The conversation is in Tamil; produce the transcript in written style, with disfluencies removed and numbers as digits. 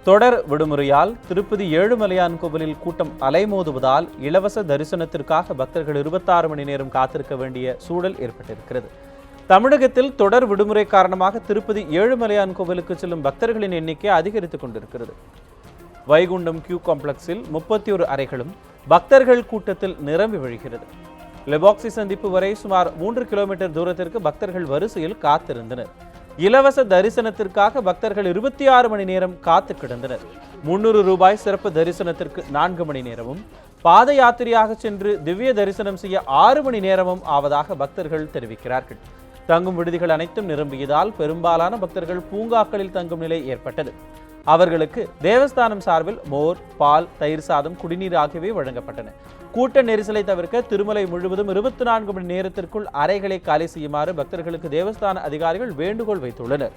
தொடர் விடுமுறையால் திருப்பதி ஏழுமலையான் கோவிலில் கூட்டம் அலைமோதுவதால் இலவச தரிசனத்திற்காக பக்தர்கள் 26 மணி நேரம் காத்திருக்க வேண்டிய சூழல் ஏற்பட்டிருக்கிறது. தமிழகத்தில் தொடர் விடுமுறை காரணமாக திருப்பதி ஏழுமலையான் கோவிலுக்கு செல்லும் பக்தர்களின் எண்ணிக்கை அதிகரித்துக் கொண்டிருக்கிறது. வைகுண்டம் கியூ காம்ப்ளெக்ஸில் 31 அறைகளும் பக்தர்கள் கூட்டத்தில் நிரம்பி வழிகிறது. லெபாக்சி சந்திப்பு வரை சுமார் 3 கிலோமீட்டர் தூரத்திற்கு பக்தர்கள் வரிசையில் காத்திருந்தனர். இலவச தரிசனத்திற்காக பக்தர்கள் 26 மணி நேரம் காத்து கிடந்தனர். 300 ரூபாய் சிறப்பு தரிசனத்திற்கு 4 மணி நேரமும், பாத யாத்திரையாக சென்று திவ்ய தரிசனம் செய்ய 6 மணி நேரமும் ஆவதாக பக்தர்கள் தெரிவிக்கிறார்கள். தங்கும் விடுதிகள் அனைத்தும் நிரம்பியதால் பெரும்பாலான பக்தர்கள் பூங்காக்களில் தங்கும் நிலை ஏற்பட்டது. அவர்களுக்கு தேவஸ்தானம் சார்பில் மோர், பால், தயிர் சாதம், குடிநீர் ஆகியவை வழங்கப்பட்டன. கூட்ட நெரிசலை தவிர்க்க திருமலை முழுவதும் 24 மணி நேரத்திற்குள் அறைகளை காலி செய்யுமாறு பக்தர்களுக்கு தேவஸ்தான அதிகாரிகள் வேண்டுகோள் வைத்துள்ளனர்.